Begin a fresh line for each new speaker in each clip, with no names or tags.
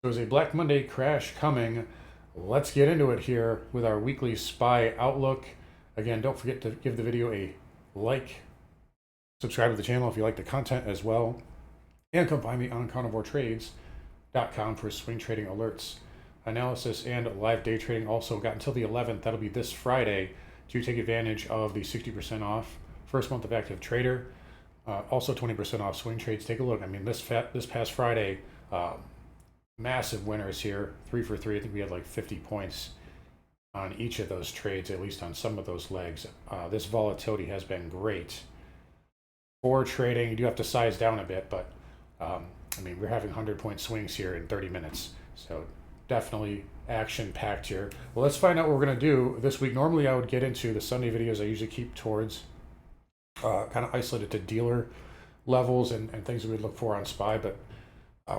There's a Black Monday crash coming. Let's get into it here with our weekly SPY outlook. Again, don't forget to give the video a like, subscribe to the channel if you like the content as well, and come find me on carnivoretrades.com for swing trading alerts, analysis, and live day trading. Also got until the 11th, that'll be this Friday, to take advantage of the 60% off first month of active trader. Also 20% off swing trades. Take a look. I mean, this past Friday, massive winners here, 3 for 3. I think we had like 50 points on each of those trades, at least on some of those legs. This volatility has been great for trading. You do have to size down a bit, but I mean, we're having 100-point swings here in 30 minutes. So definitely action-packed here. Well, let's find out what we're going to do this week. Normally, I would get into the Sunday videos I usually keep towards kind of isolated to dealer levels and things that we look for on SPY, but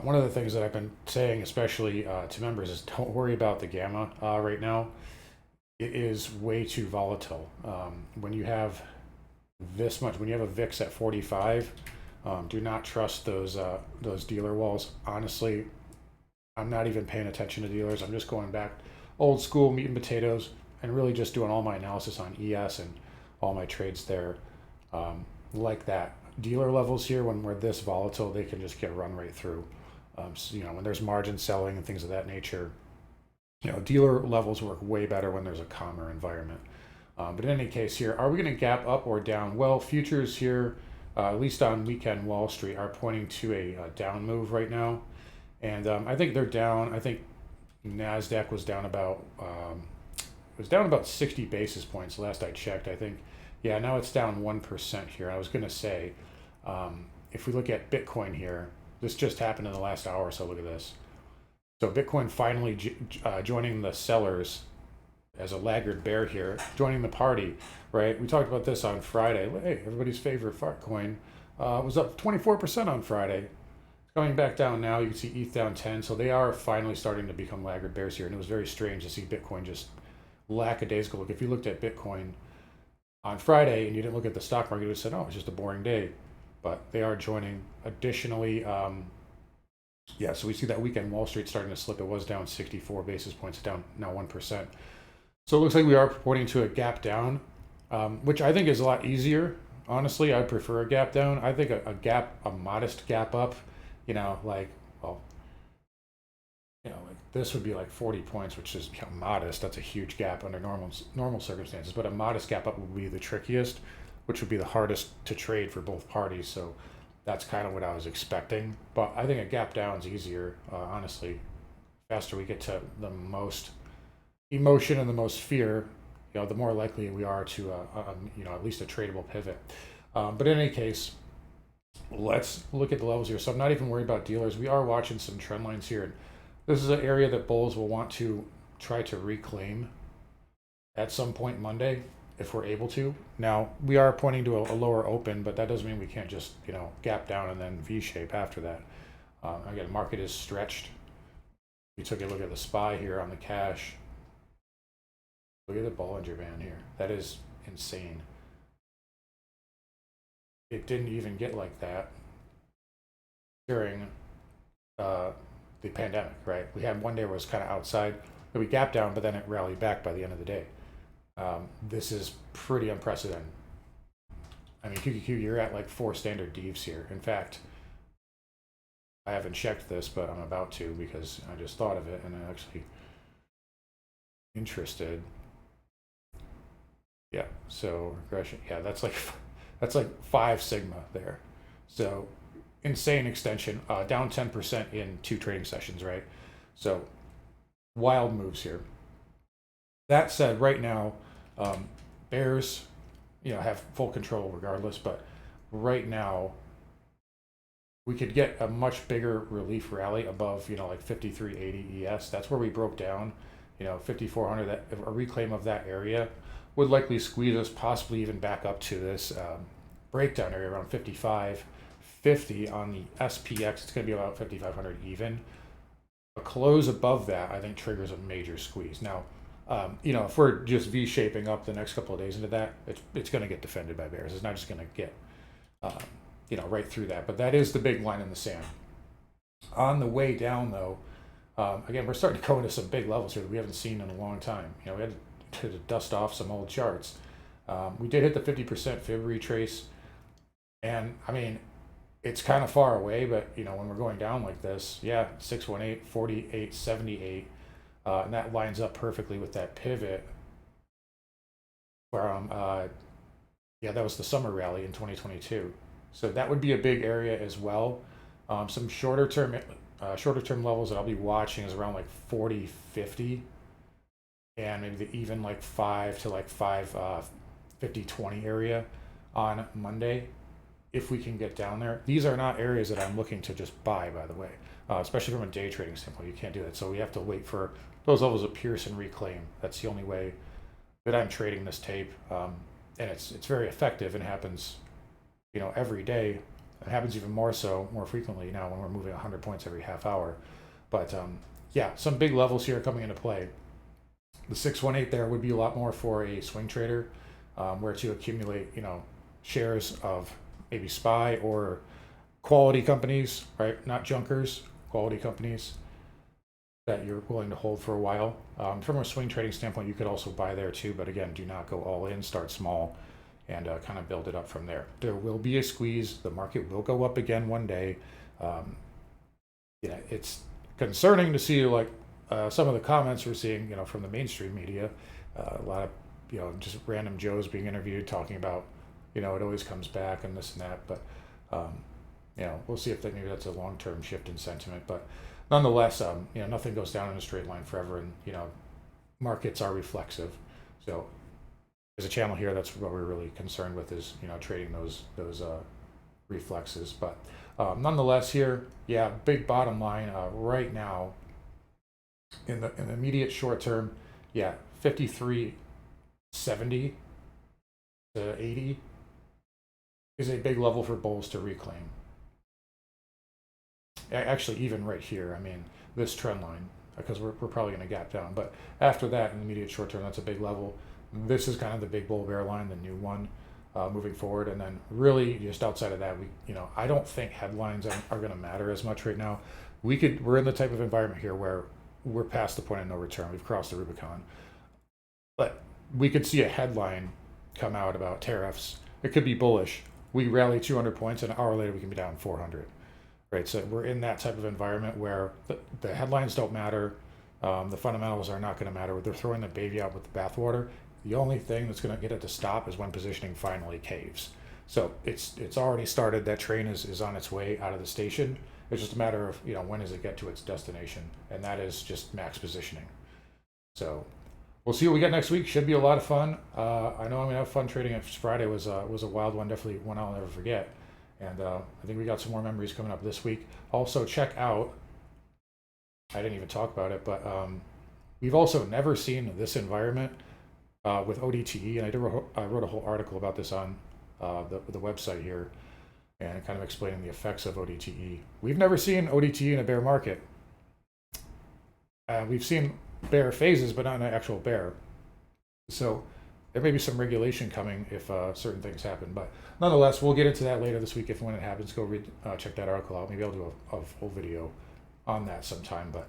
one of the things that I've been saying, especially to members, is don't worry about the gamma right now. It is way too volatile. When you have this much, when you have a VIX at 45, do not trust those dealer walls. Honestly, I'm not even paying attention to dealers. I'm just going back old school meat and potatoes and really just doing all my analysis on ES and all my trades there like that. Dealer levels here, when we're this volatile, they can just get run right through. So, when there's margin selling and things of that nature, dealer levels work way better when there's a calmer environment. But in any case here, are we going to gap up or down? Well, futures here, at least on weekend Wall Street, are pointing to a down move right now. And I think they're down. I think NASDAQ was down about, 60 basis points last I checked. I think, yeah, now it's down 1% here. I was going to say, if we look at Bitcoin here, this just happened in the last hour, so look at this. So Bitcoin finally joining the sellers as a laggard bear here, joining the party, right? We talked about this on Friday. Hey, everybody's favorite fart coin was up 24% on Friday. It's coming back down now. You can see ETH down 10. So they are finally starting to become laggard bears here. And it was very strange to see Bitcoin just lackadaisical. Look, if you looked at Bitcoin on Friday and you didn't look at the stock market, you would have said, oh, it's just a boring day. But they are joining. Additionally, so we see that weekend Wall Street starting to slip. It was down 64 basis points, down now 1%. So it looks like we are pointing to a gap down, which I think is a lot easier. Honestly, I prefer a gap down. I think a modest gap up, like this would be like 40 points, which is modest. That's a huge gap under normal circumstances. But a modest gap up would be the trickiest, which would be the hardest to trade for both parties. So that's kind of what I was expecting. But I think a gap down is easier, honestly. Faster we get to the most emotion and the most fear, the more likely we are to, at least a tradable pivot. But in any case, let's look at the levels here. So I'm not even worried about dealers. We are watching some trend lines here. And this is an area that bulls will want to try to reclaim at some point Monday, if we're able to. Now, we are pointing to a lower open, but that doesn't mean we can't just, gap down and then V-shape after that. Again, market is stretched. We took a look at the SPY here on the cash. Look at the Bollinger Band here. That is insane. It didn't even get like that during the pandemic, right? We had one day where it was kind of outside, but we gapped down, but then it rallied back by the end of the day. This is pretty unprecedented. I mean, QQQ, you're at like 4 standard divs here. In fact, I haven't checked this, but I'm about to because I just thought of it and I'm actually interested. Yeah, so regression. Yeah, that's like 5 sigma there. So insane extension, down 10% in 2 trading sessions, right? So wild moves here. That said, right now, bears, have full control regardless. But right now, we could get a much bigger relief rally above, like 5380 ES. That's where we broke down, 5400. That a reclaim of that area would likely squeeze us, possibly even back up to this breakdown area around 5550 on the SPX. It's going to be about 5500 even. A close above that, I think, triggers a major squeeze. Now, if we're just V-shaping up the next couple of days into that, it's going to get defended by bears. It's not just going to get, right through that. But that is the big line in the sand. On the way down, though, Again, we're starting to go into some big levels here that we haven't seen in a long time. We had to dust off some old charts. We did hit the 50% fib retrace, and I mean, it's kind of far away, but when we're going down like this, yeah, 618, 48, 78, and that lines up perfectly with that pivot from yeah, that was the summer rally in 2022. So that would be a big area as well. Some shorter term levels that I'll be watching is around like 40, 50, and maybe even like 5 to like 5, 50, 20 area on Monday, if we can get down there. These are not areas that I'm looking to just buy, by the way, especially from a day trading standpoint. You can't do that. So we have to wait for those levels of pierce and reclaim. That's the only way that I'm trading this tape. And it's very effective and happens, every day. It happens even more frequently now when we're moving 100 points every half hour. But yeah, some big levels here coming into play. The 618 there would be a lot more for a swing trader, where to accumulate, shares of maybe SPY or quality companies, right? Not junkers, quality companies that you're willing to hold for a while. From a swing trading standpoint, you could also buy there too, but again, do not go all in, start small, and kind of build it up from there. There will be a squeeze. The market will go up again one day. It's concerning to see like some of the comments we're seeing, from the mainstream media. A lot of, just random Joes being interviewed talking about, it always comes back and this and that. But, we'll see if maybe that's a long-term shift in sentiment. But nonetheless, nothing goes down in a straight line forever, and markets are reflexive. So as a channel here, that's what we're really concerned with, is trading those reflexes. But nonetheless, here, yeah, big bottom line right now in the immediate short term, yeah, 53.70 to 80 is a big level for bulls to reclaim. Actually, even right here, I mean, this trend line, because we're probably going to gap down. But after that, in the immediate short term, that's a big level. This is kind of the big bull bear line, the new one, moving forward. And then really just outside of that, I don't think headlines are going to matter as much right now. We're in the type of environment here where we're past the point of no return. We've crossed the Rubicon. But we could see a headline come out about tariffs. It could be bullish. We rally 200 points, and an hour later we can be down 400. Right, so we're in that type of environment where the headlines don't matter. The fundamentals are not going to matter. They're throwing the baby out with the bathwater. The only thing that's going to get it to stop is when positioning finally caves. So it's already started. That train is on its way out of the station. It's just a matter of when does it get to its destination, and that is just max positioning. So we'll see what we get next week. Should be a lot of fun. I know I'm gonna have fun trading. Friday was a wild one. Definitely one I'll never forget. And I think we got some more memories coming up this week. Also, check out, I didn't even talk about it, but we've also never seen this environment with ODTE. And I wrote a whole article about this on the website here, and kind of explaining the effects of ODTE. We've never seen ODTE in a bear market. We've seen bear phases, but not an actual bear. So there may be some regulation coming if certain things happen, but nonetheless, we'll get into that later this week if when it happens. Go read, check that article out. Maybe I'll do a full video on that sometime. But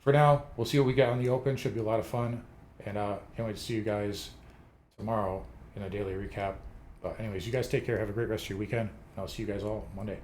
for now, we'll see what we got on the open. Should be a lot of fun, and can't wait to see you guys tomorrow in a daily recap. But anyways, you guys take care. Have a great rest of your weekend, and I'll see you guys all Monday.